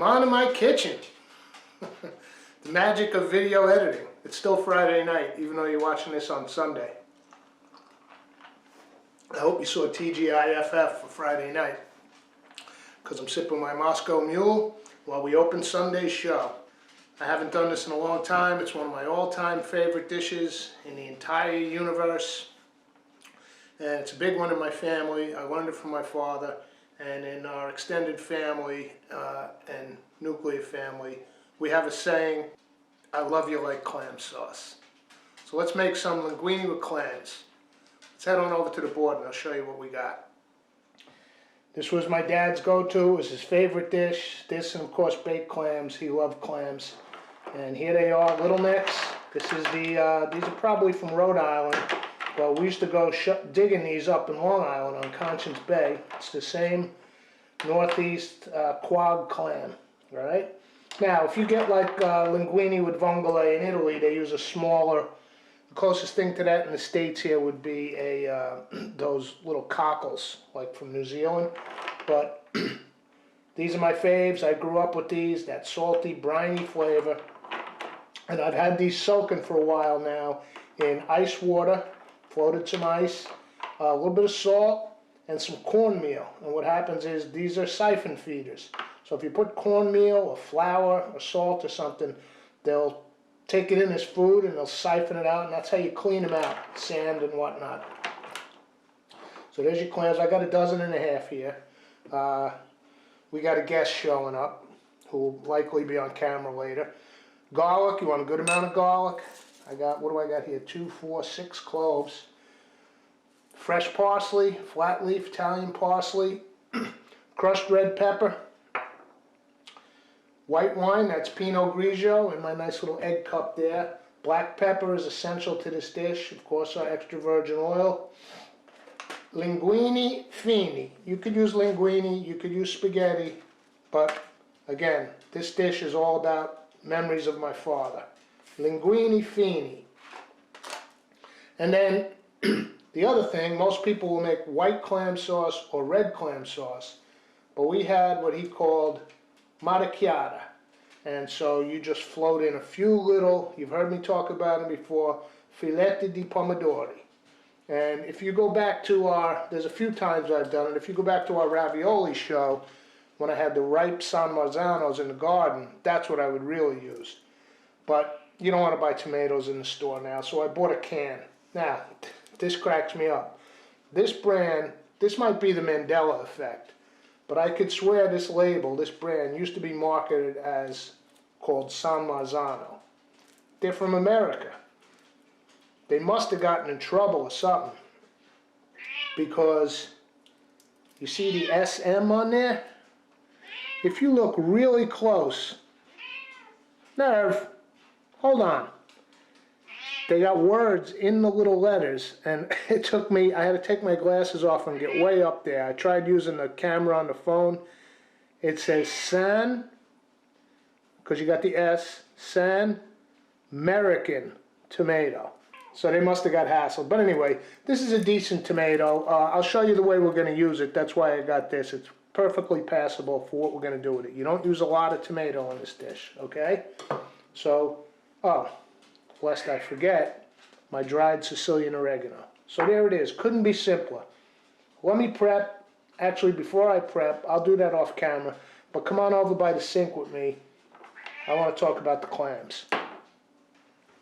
I'm on in my kitchen. The magic of video editing. It's still Friday night, even though you're watching this on Sunday. I hope you saw TGIFF for Friday night, because I'm sipping my Moscow Mule while we open Sunday's show. I haven't done this in a long time. It's one of my all-time favorite dishes in the entire universe. And it's a big one in my family. I learned it from my father. And in our extended family and nuclear family, we have a saying, I love you like clam sauce. So let's make some linguine with clams. Let's head on over to the board and I'll show you what we got. This was my dad's go-to. It was his favorite dish. This and of course baked clams. He loved clams. And here they are, Little Nicks. This is these are probably from Rhode Island. Well, we used to go digging these up in Long Island on Conscience Bay. It's the same northeast quag clam, all right? Now, if you get like linguine with vongole in Italy, they use a smaller. The closest thing to that in the States here would be those little cockles, like from New Zealand. But these are my faves. I grew up with these, that salty, briny flavor. And I've had these soaking for a while now in ice water, floated some ice, a little bit of salt, and some cornmeal. And what happens is these are siphon feeders. So if you put cornmeal or flour or salt or something, they'll take it in as food and they'll siphon it out, and that's how you clean them out, sand and whatnot. So there's your clams. I got 12 and a half here. We got a guest showing up who will likely be on camera later. Garlic, you want a good amount of garlic. I got, what do I got here? 2, 4, 6 cloves. Fresh parsley, flat leaf Italian parsley, crushed red pepper, white wine, that's Pinot Grigio in my nice little egg cup there. Black pepper is essential to this dish. Of course, our extra virgin oil. Linguine fini. You could use linguine, you could use spaghetti, but again, this dish is all about memories of my father. Linguine fini. And then the other thing, most people will make white clam sauce or red clam sauce, but we had what he called maracchiata. And so you just float in a few little, you've heard me talk about them before, filetti di pomodori. And if you go back to there's a few times I've done it, if you go back to our ravioli show, when I had the ripe San Marzanos in the garden, that's what I would really use. But you don't want to buy tomatoes in the store now, so I bought a can. Now, this cracks me up. This brand, this might be the Mandela effect, but I could swear this label, this brand, used to be marketed as called San Marzano. They're from America. They must have gotten in trouble or something, because you see the SM on there? If you look really close, Nerve, hold on. They got words in the little letters, and it took me, I had to take my glasses off and get way up there. I tried using the camera on the phone. It says San, because you got the S, San American tomato. So they must have got hassled. But anyway, this is a decent tomato. I'll show you the way we're going to use it. That's why I got this. It's perfectly passable for what we're going to do with it. You don't use a lot of tomato in this dish, okay? So, lest I forget, my dried Sicilian oregano. So there it is. Couldn't be simpler. Let me prep. Actually, before I prep, I'll do that off camera. But come on over by the sink with me. I want to talk about the clams.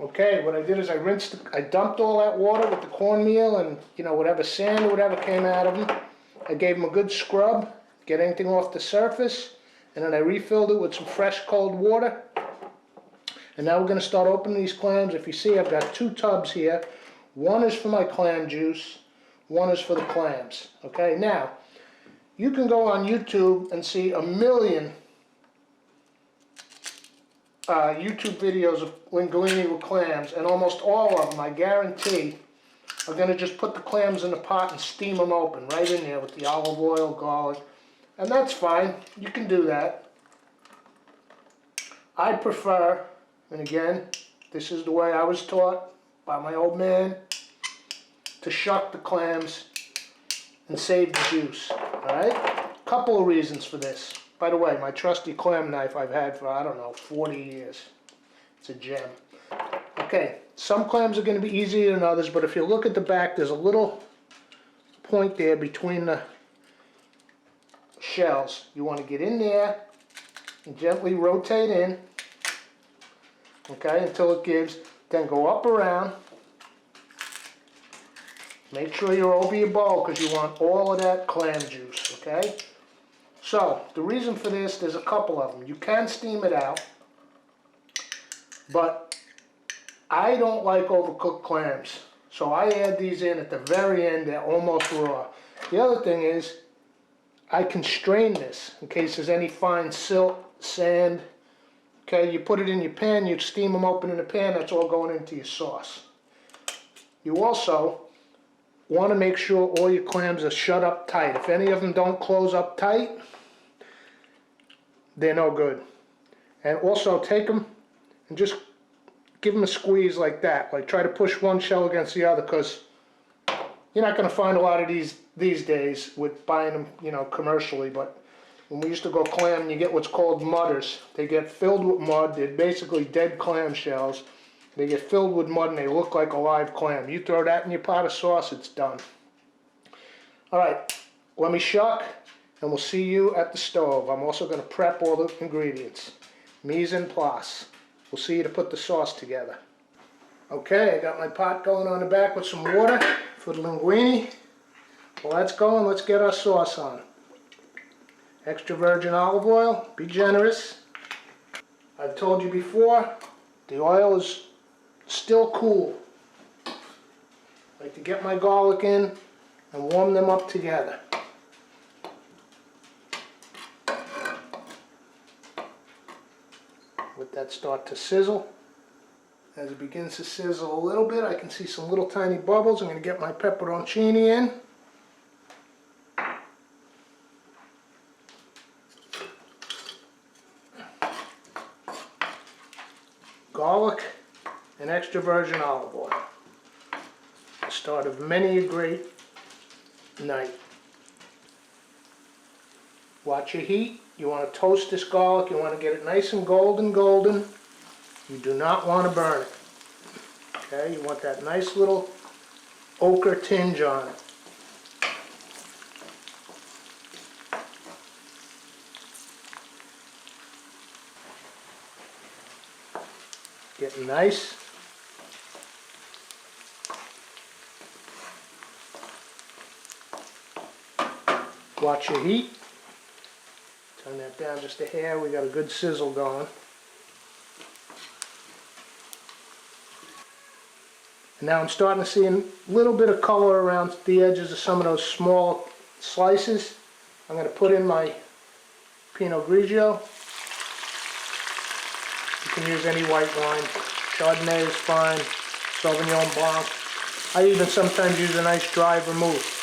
Okay, what I did is I dumped all that water with the cornmeal and, you know, whatever sand or whatever came out of them. I gave them a good scrub, get anything off the surface, and then I refilled it with some fresh cold water. And now we're going to start opening these clams. If you see, I've got 2 tubs here. One is for my clam juice, one is for the clams. Okay, now, you can go on YouTube and see a million YouTube videos of linguine with clams, and almost all of them, I guarantee, are going to just put the clams in the pot and steam them open right in there with the olive oil, garlic, and that's fine. You can do that. I prefer, and again, this is the way I was taught by my old man, to shuck the clams and save the juice. All right? Couple of reasons for this. By the way, my trusty clam knife I've had for, I don't know, 40 years. It's a gem. Okay, some clams are going to be easier than others, but if you look at the back, there's a little point there between the shells. You want to get in there and gently rotate in, okay, until it gives. Then go up around. Make sure you're over your bowl because you want all of that clam juice, okay? So, the reason for this, there's a couple of them. You can steam it out, but I don't like overcooked clams. So I add these in at the very end, they're almost raw. The other thing is, I can strain this in case there's any fine silt, sand. Okay, you put it in your pan, you steam them open in the pan, that's all going into your sauce. You also want to make sure all your clams are shut up tight. If any of them don't close up tight, they're no good. And also take them and just give them a squeeze like that. Like try to push one shell against the other, because you're not going to find a lot of these days with buying them, you know, commercially. But when we used to go clamming, you get what's called mudders. They get filled with mud. They're basically dead clam shells. They get filled with mud and they look like a live clam. You throw that in your pot of sauce, it's done. All right, let me shuck and we'll see you at the stove. I'm also going to prep all the ingredients. Mise en place. We'll see you to put the sauce together. Okay, I got my pot going on the back with some water for the linguine. Well, that's going. Let's get our sauce on. Extra virgin olive oil. Be generous. I've told you before, the oil is still cool. I like to get my garlic in and warm them up together. Let that start to sizzle. As it begins to sizzle a little bit, I can see some little tiny bubbles. I'm going to get my pepperoncini in. Garlic and extra virgin olive oil. The start of many a great night. Watch your heat. You want to toast this garlic. You want to get it nice and golden. You do not want to burn it. Okay, you want that nice little ochre tinge on it. Getting nice. Watch your heat. Turn that down just a hair. We got a good sizzle going. And now I'm starting to see a little bit of color around the edges of some of those small slices. I'm going to put in my Pinot Grigio. You can use any white wine. Chardonnay is fine. Sauvignon Blanc. I even sometimes use a nice dry vermouth.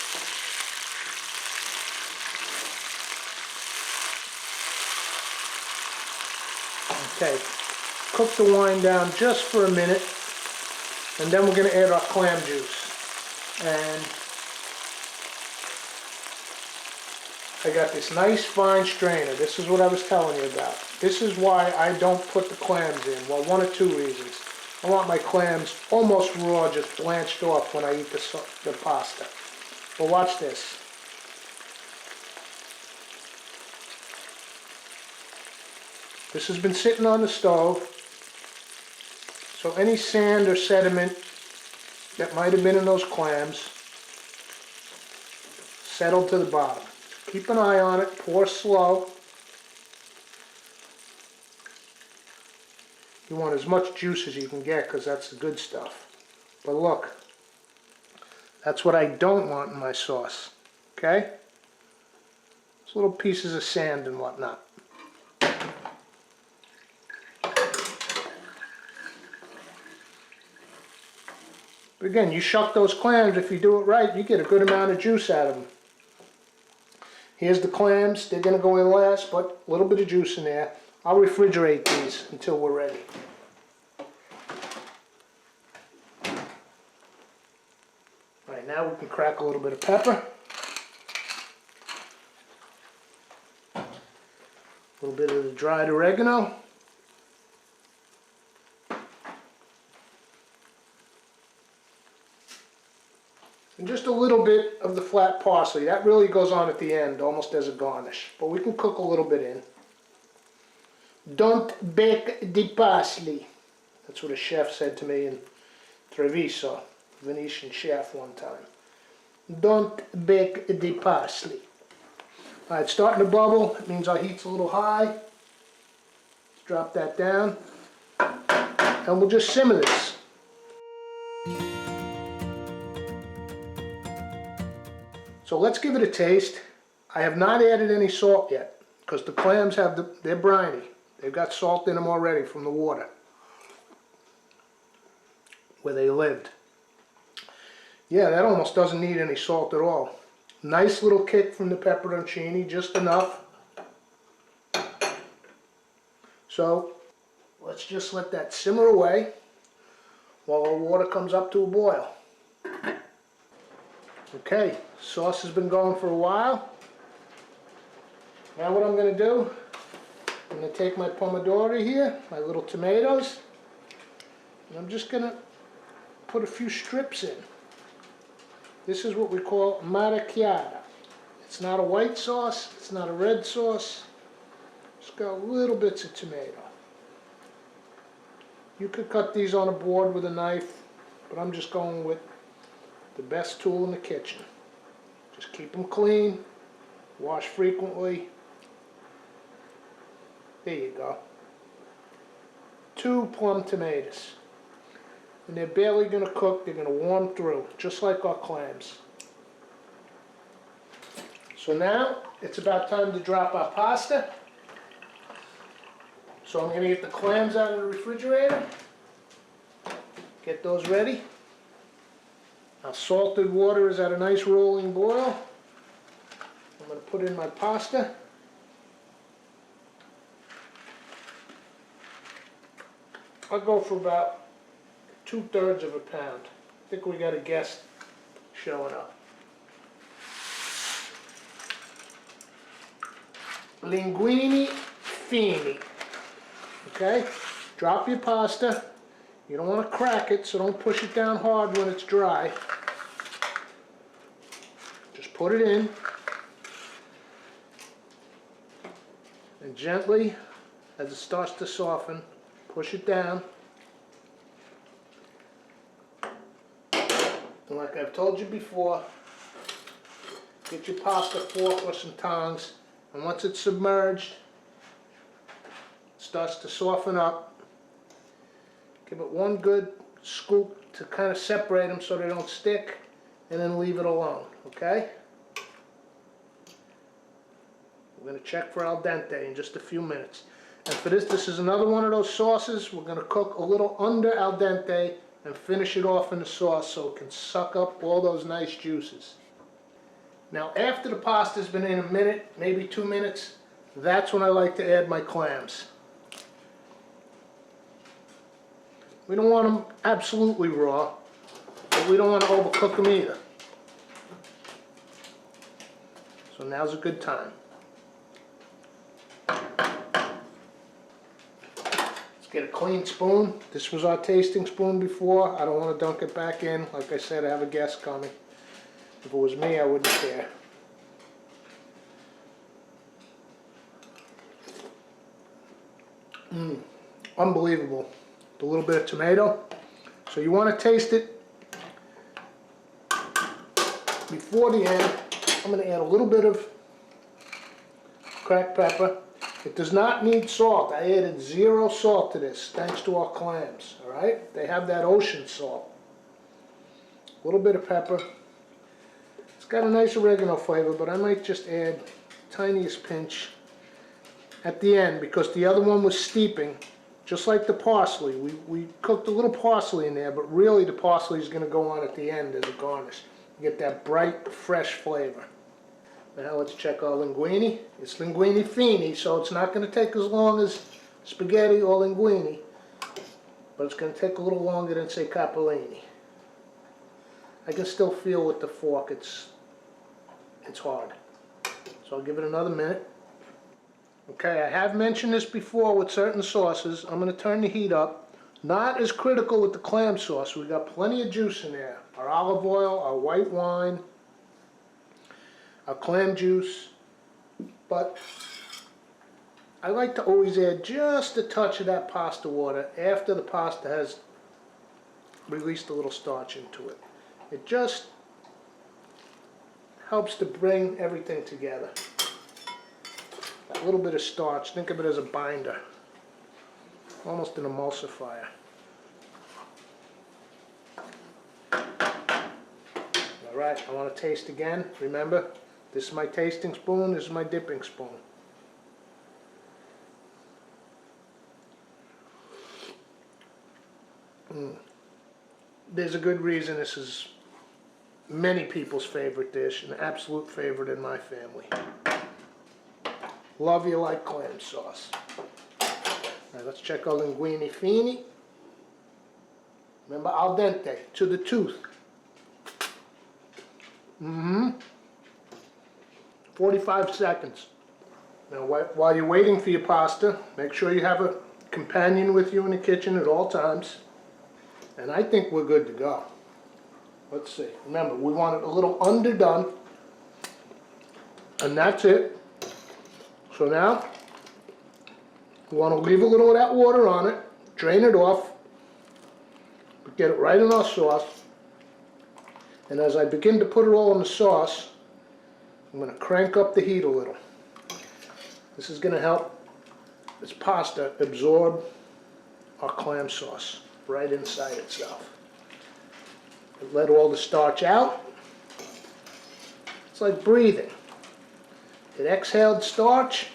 Okay, cook the wine down just for a minute, and then we're going to add our clam juice. And I got this nice fine strainer. This is what I was telling you about. This is why I don't put the clams in. Well, one of two reasons. I want my clams almost raw, just blanched off when I eat the pasta. Well, watch this. This has been sitting on the stove, so any sand or sediment that might have been in those clams settled to the bottom. Keep an eye on it, pour slow. You want as much juice as you can get because that's the good stuff. But look, that's what I don't want in my sauce, okay? It's little pieces of sand and whatnot. But again, you shuck those clams, if you do it right, you get a good amount of juice out of them. Here's the clams, they're going to go in last, but a little bit of juice in there. I'll refrigerate these until we're ready. Alright, now we can crack a little bit of pepper. A little bit of the dried oregano. And just a little bit of the flat parsley. That really goes on at the end, almost as a garnish. But we can cook a little bit in. Don't bake the parsley. That's what a chef said to me in Treviso, Venetian chef one time. Don't bake the parsley. All right, it's starting to bubble. It means our heat's a little high. Let's drop that down. And we'll just simmer this. So let's give it a taste. I have not added any salt yet because the clams they're briny. They've got salt in them already from the water where they lived. Yeah, that almost doesn't need any salt at all. Nice little kick from the pepperoncini, just enough. So let's just let that simmer away while our water comes up to a boil. Okay, sauce has been going for a while. Now what I'm going to do, I'm going to take my pomodori here, my little tomatoes, and I'm just going to put a few strips in. This is what we call maracchiata. It's not a white sauce, it's not a red sauce. Just got little bits of tomato. You could cut these on a board with a knife, but I'm just going with the best tool in the kitchen. Just keep them clean, wash frequently. There you go. 2 plum tomatoes. And they're barely going to cook, they're going to warm through, just like our clams. So now, it's about time to drop our pasta. So I'm going to get the clams out of the refrigerator. Get those ready. Our salted water is at a nice rolling boil. I'm going to put in my pasta. I'll go for about 2/3 of a pound. I think we got a guest showing up. Linguine fini. Okay? Drop your pasta. You don't want to crack it, so don't push it down hard when it's dry. Just put it in. And gently, as it starts to soften, push it down. And like I've told you before, get your pasta fork or some tongs, and once it's submerged, it starts to soften up. Give it one good scoop to kind of separate them so they don't stick, and then leave it alone, okay? We're going to check for al dente in just a few minutes. And for this is another one of those sauces. We're going to cook a little under al dente and finish it off in the sauce so it can suck up all those nice juices. Now after the pasta's been in a minute, maybe 2 minutes, that's when I like to add my clams. We don't want them absolutely raw, but we don't want to overcook them either. So now's a good time. Let's get a clean spoon. This was our tasting spoon before. I don't want to dunk it back in. Like I said, I have a guest coming. If it was me, I wouldn't care. Unbelievable. A little bit of tomato. So you want to taste it before the end. I'm going to add a little bit of cracked pepper. It does not need salt. I added 0 salt to this thanks to our clams. Alright? They have that ocean salt. A little bit of pepper. It's got a nice oregano flavor, but I might just add the tiniest pinch at the end because the other one was steeping. Just like the parsley, we cooked a little parsley in there, but really the parsley is going to go on at the end as a garnish. You get that bright, fresh flavor. Now let's check our linguine. It's linguine fini, so it's not going to take as long as spaghetti or linguine, but it's going to take a little longer than, say, capellini. I can still feel with the fork it's hard. So I'll give it another minute. Okay, I have mentioned this before with certain sauces. I'm going to turn the heat up. Not as critical with the clam sauce. We got plenty of juice in there. Our olive oil, our white wine, our clam juice. But I like to always add just a touch of that pasta water after the pasta has released a little starch into it. It just helps to bring everything together. That little bit of starch, think of it as a binder, almost an emulsifier. All right, I want to taste again. Remember, this is my tasting spoon, this is my dipping spoon. There's a good reason this is many people's favorite dish, an absolute favorite in my family. Love you like clam sauce. All right, let's check our linguine fini. Remember, al dente, to the tooth. 45 seconds. Now, while you're waiting for your pasta, make sure you have a companion with you in the kitchen at all times. And I think we're good to go. Let's see. Remember, we want it a little underdone. And that's it. So now, we want to leave a little of that water on it, drain it off, get it right in our sauce. And as I begin to put it all in the sauce, I'm going to crank up the heat a little. This is going to help this pasta absorb our clam sauce right inside itself. Let all the starch out. It's like breathing. It exhaled starch.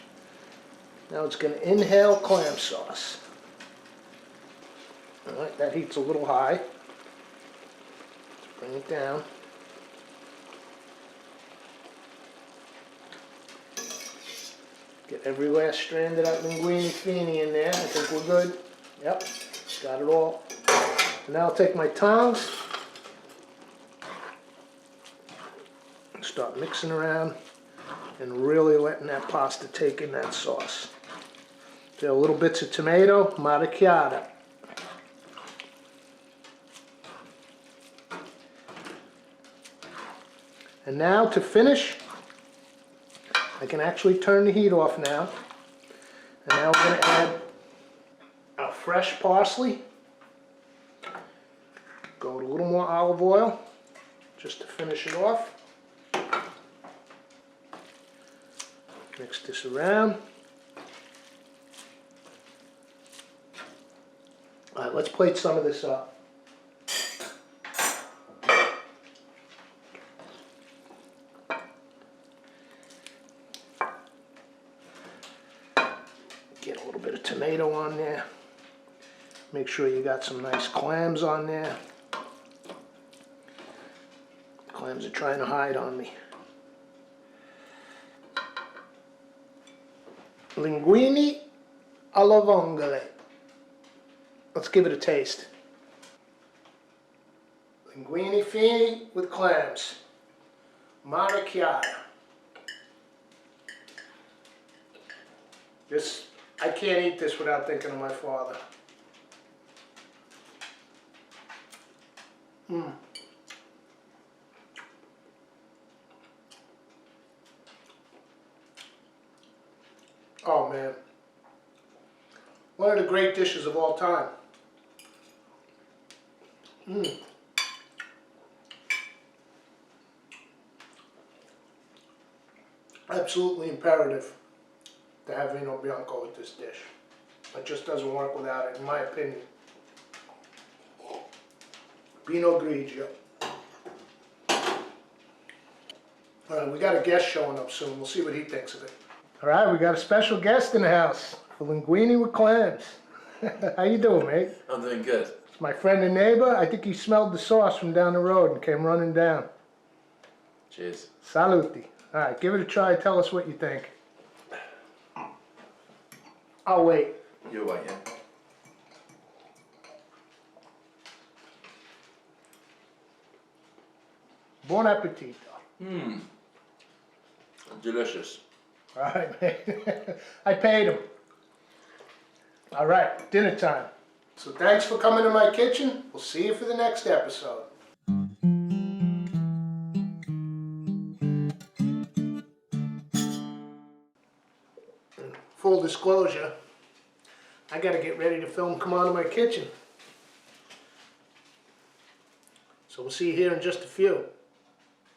Now it's going to inhale clam sauce. All right, that heat's a little high. Let's bring it down. Get every last strand of that linguine fini in there. I think we're good. Yep, got it all. And now I'll take my tongs and start mixing around and really letting that pasta take in that sauce. There are little bits of tomato, maracchiata. And now to finish, I can actually turn the heat off now. And now we're going to add our fresh parsley. Go with a little more olive oil just to finish it off. Mix this around. All right, let's plate some of this up. Get a little bit of tomato on there. Make sure you got some nice clams on there. Clams are trying to hide on me. Linguine alla vongole. Let's give it a taste. Linguine fini with clams. Maracchiata. This, I can't eat this without thinking of my father. Oh man. One of the great dishes of all time. Absolutely imperative to have vino bianco with this dish. It just doesn't work without it, in my opinion. Vino Grigio. All right, we got a guest showing up soon. We'll see what he thinks of it. All right, we got a special guest in the house for linguine with clams. How you doing, mate? I'm doing good. It's my friend and neighbor. I think he smelled the sauce from down the road and came running down. Cheers. Saluti. All right, give it a try. Tell us what you think. I'll wait. You're right, yeah. Buon appetito. Delicious. All right, man. I paid him. All right, dinner time. So thanks for coming to my kitchen. We'll see you for the next episode. Full disclosure, I gotta get ready to film Come On to My Kitchen. So we'll see you here in just a few.